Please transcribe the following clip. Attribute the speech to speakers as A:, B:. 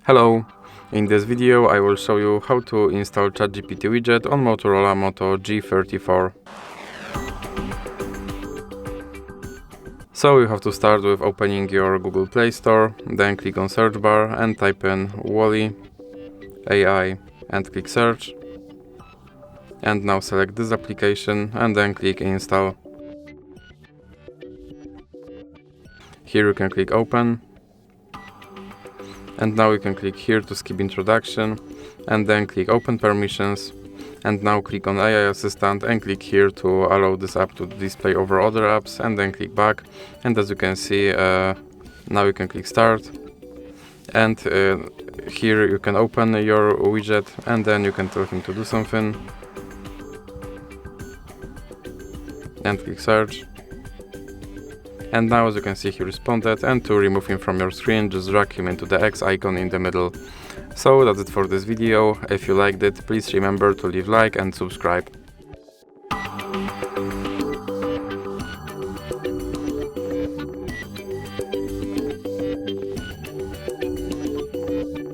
A: Hello! In this video I will show you how to install ChatGPT Widget on Motorola Moto G34. So you have to start with opening your Google Play Store, then click on search bar and type in Wally AI and click search. And now select this application and then click install. Here you can click open. And now you can click here to skip introduction and then click open permissions, and now click on AI assistant and click here to allow this app to display over other apps, and then click back. And as you can see, now you can click start, and here you can open your widget and then you can tell him to do something and click search. And now, as you can see, he responded, and to remove him from your screen, just drag him into the X icon in the middle. So that's it for this video. If you liked it, please remember to leave like and subscribe.